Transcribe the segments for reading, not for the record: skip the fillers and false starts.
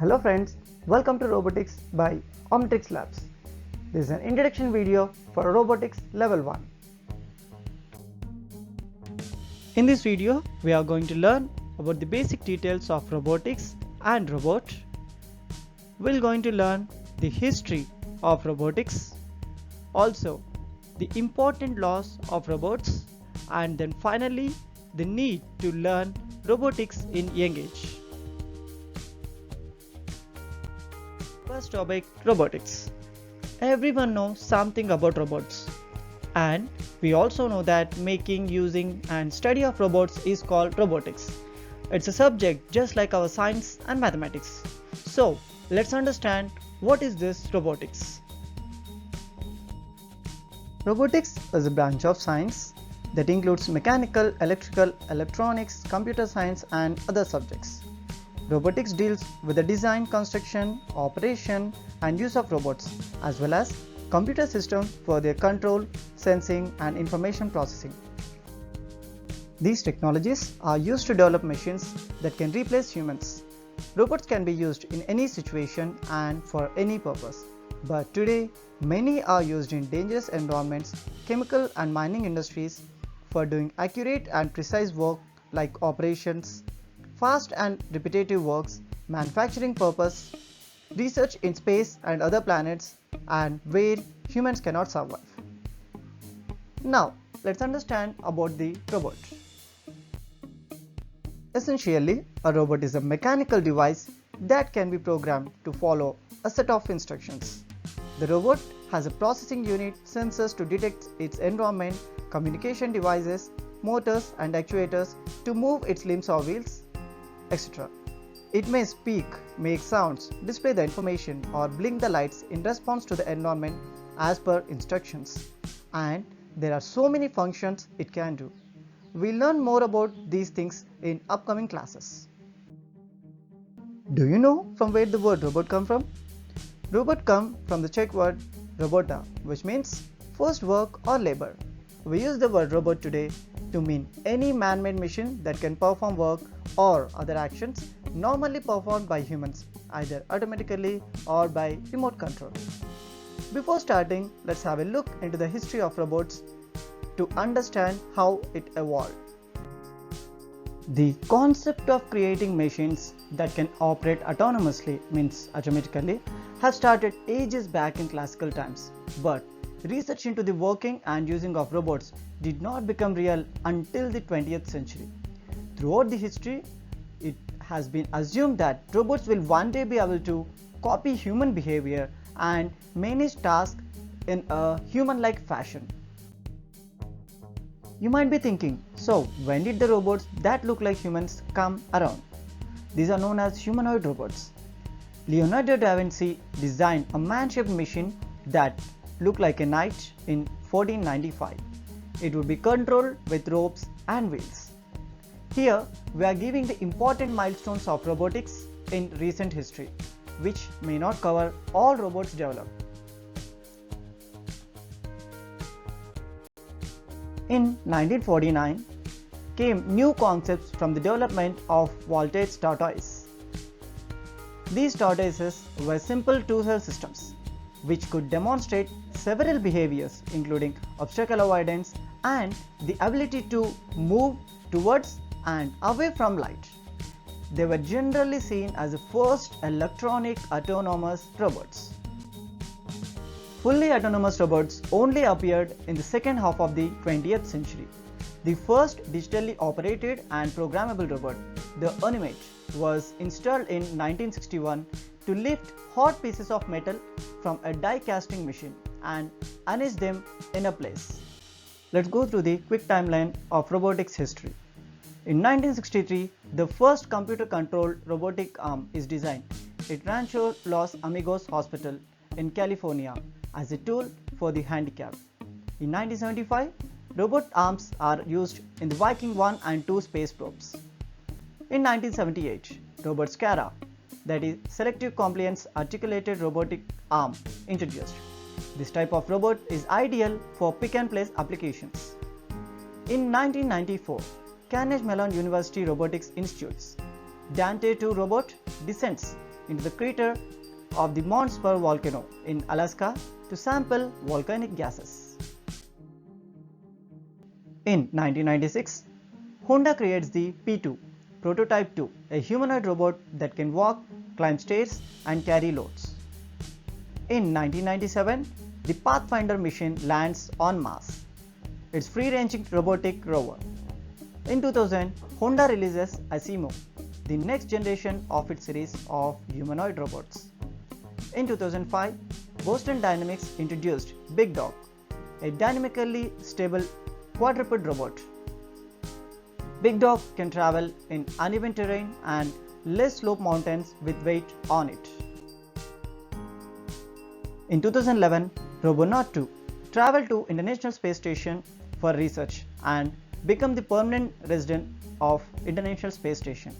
Hello friends, welcome to Robotics by Omnitrix Labs. This is an introduction video for Robotics Level 1. In this video, we are going to learn about the basic details of robotics and robot. We're going to learn the history of robotics, also the important laws of robots, and then finally the need to learn robotics in young age. First topic, robotics. Everyone knows something about robots, and we also know that making, using and study of robots is called robotics. It's a subject just like our science and mathematics. So let's understand what is this robotics. Robotics is a branch of science that includes mechanical, electrical, electronics, computer science and other subjects. Robotics deals with the design, construction, operation and use of robots, as well as computer systems for their control, sensing and information processing. These technologies are used to develop machines that can replace humans. Robots can be used in any situation and for any purpose. But today, many are used in dangerous environments, chemical and mining industries for doing accurate and precise work like operations, fast and repetitive works, manufacturing purpose, research in space and other planets, and where humans cannot survive. Now, let's understand about the robot. Essentially, a robot is a mechanical device that can be programmed to follow a set of instructions. The robot has a processing unit, sensors to detect its environment, communication devices, motors and actuators to move its limbs or wheels, etc. It may speak, make sounds, display the information or blink the lights in response to the environment as per instructions. And there are so many functions it can do. We'll learn more about these things in upcoming classes. Do you know from where the word robot comes from? Robot comes from the Czech word robota, which means first work or labor. We use the word robot today to mean any man-made machine that can perform work or other actions normally performed by humans, either automatically or by remote control. Before starting, let's have a look into the history of robots to understand how it evolved. The concept of creating machines that can operate autonomously, means automatically, have started ages back in classical times, but research into the working and using of robots did not become real until the 20th century. Throughout the history, it has been assumed that robots will one day be able to copy human behavior and manage tasks in a human-like fashion. You might be thinking, so when did the robots that look like humans come around? These are known as humanoid robots. Leonardo da Vinci designed a man-shaped machine that looked like a knight in 1495. It would be controlled with ropes and wheels. Here, we are giving the important milestones of robotics in recent history, which may not cover all robots developed. In 1949, came new concepts from the development of voltage tortoise. These tortoises were simple two-cell systems, which could demonstrate several behaviors including obstacle avoidance and the ability to move towards and away from light. They were generally seen as the first electronic autonomous robots. Fully autonomous robots only appeared in the second half of the 20th century. The first digitally operated and programmable robot, the Unimate, was installed in 1961 to lift hot pieces of metal from a die casting machine and harness them in a place. Let's go through the quick timeline of robotics history. In 1963, the first computer-controlled robotic arm is designed at Rancho Los Amigos Hospital in California as a tool for the handicapped. In 1975, robot arms are used in the Viking 1 and 2 space probes. In 1978, robot SCARA, that is Selective Compliance Articulated Robotic Arm, introduced. This type of robot is ideal for pick-and-place applications. In 1994, Carnegie Mellon University Robotics Institute's Dante 2 robot descends into the crater of the Mount Spur volcano in Alaska to sample volcanic gases. In 1996, Honda creates the P2 Prototype 2, a humanoid robot that can walk, climb stairs and carry loads. In 1997, the Pathfinder mission lands on Mars. It's free-ranging robotic rover. In 2000, Honda releases Asimo, the next generation of its series of humanoid robots. In 2005, Boston Dynamics introduced Big Dog, a dynamically stable quadruped robot. Big Dog can travel in uneven terrain and less sloped mountains with weight on it. In 2011, Robonaut 2 traveled to International Space Station for research and became the permanent resident of International Space Station.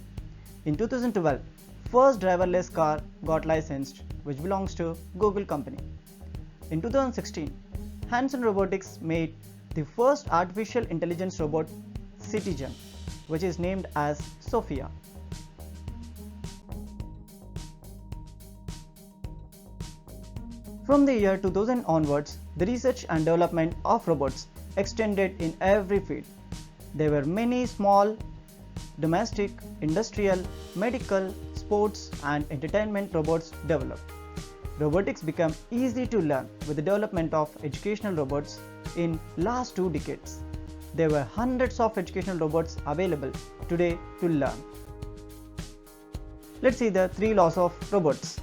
In 2012, first driverless car got licensed, which belongs to Google company. In 2016, Hanson Robotics made the first artificial intelligence robot, Citizen, which is named as Sophia. From the year 2000 onwards, the research and development of robots extended in every field. There were many small, domestic, industrial, medical, sports and entertainment robots developed. Robotics became easy to learn with the development of educational robots in last 2 decades. There were hundreds of educational robots available today to learn. Let's see the 3 laws of robots.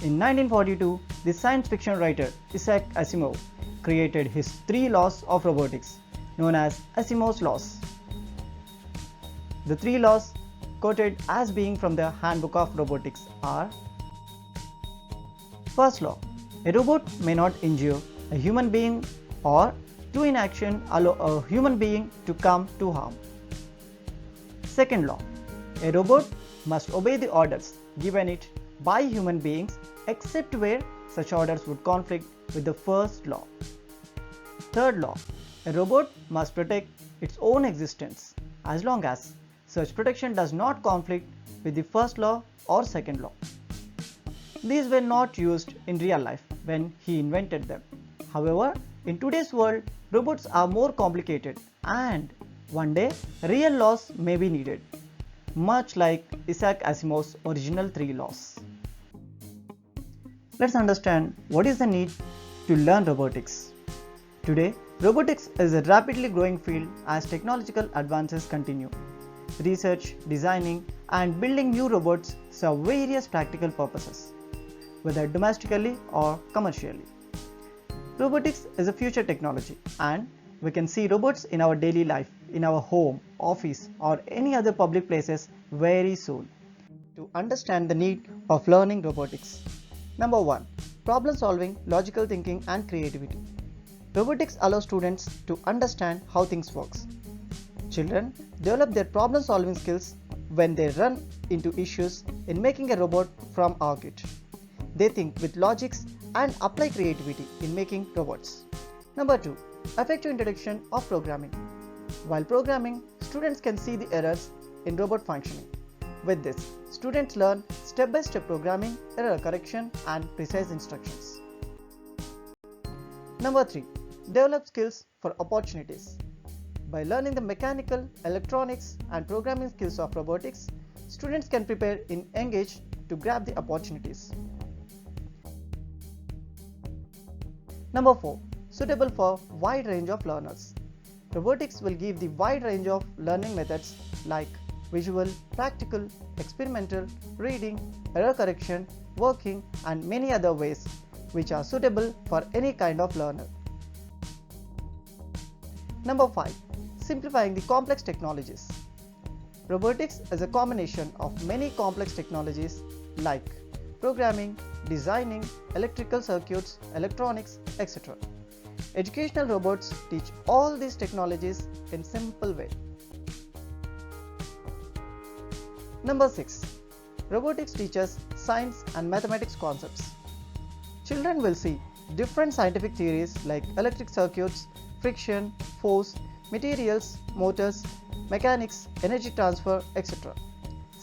In 1942, the science fiction writer Isaac Asimov created his 3 laws of robotics, known as Asimov's laws. The 3 laws quoted as being from the Handbook of Robotics are: First law, a robot may not injure a human being or to inaction allow a human being to come to harm. Second law, a robot must obey the orders given it by human beings except where such orders would conflict with the first law. Third law, a robot must protect its own existence as long as such protection does not conflict with the first law or second law. These were not used in real life when he invented them. However, in today's world, robots are more complicated and one day real laws may be needed, much like Isaac Asimov's original 3 laws. Let's understand what is the need to learn robotics. Today, robotics is a rapidly growing field as technological advances continue. Research, designing and building new robots serve various practical purposes, whether domestically or commercially. Robotics is a future technology and we can see robots in our daily life, in our home, office or any other public places very soon. To understand the need of learning robotics. Number 1. Problem solving, logical thinking and creativity. Robotics allows students to understand how things work. Children develop their problem solving skills when they run into issues in making a robot from our kit. They think with logics and apply creativity in making robots. Number 2. Effective introduction of programming. While programming, students can see the errors in robot functioning. With this, students learn step-by-step programming, error correction and precise instructions. Number 3. Develop skills for opportunities. By learning the mechanical, electronics and programming skills of robotics, students can prepare in young age to grab the opportunities. Number 4. Suitable for wide range of learners. Robotics will give the wide range of learning methods like visual, practical, experimental, reading, error correction, working and many other ways which are suitable for any kind of learner. Number 5. Simplifying the complex technologies. Robotics is a combination of many complex technologies like programming, designing, electrical circuits, electronics, etc. Educational robots teach all these technologies in simple way. Number 6. Robotics teaches science and mathematics concepts. Children will see different scientific theories like electric circuits, friction, force, materials, motors, mechanics, energy transfer, etc.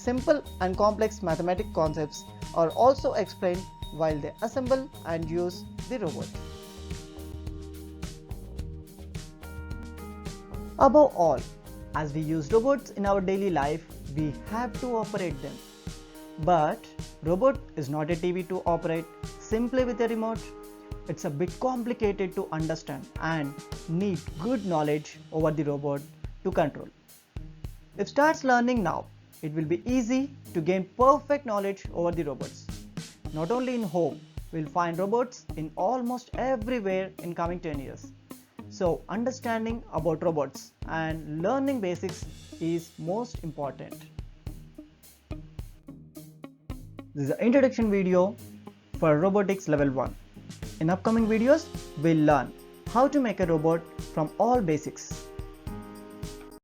Simple and complex mathematical concepts are also explained while they assemble and use the robot. Above all, as we use robots in our daily life, we have to operate them. But robot is not a TV to operate simply with a remote. It's a bit complicated to understand and need good knowledge over the robot to control. If starts learning now, it will be easy to gain perfect knowledge over the robots. Not only in home, we'll find robots in almost everywhere in coming 10 years. So understanding about robots and learning basics is most important. This is an introduction video for Robotics Level 1. In upcoming videos, we'll learn how to make a robot from all basics.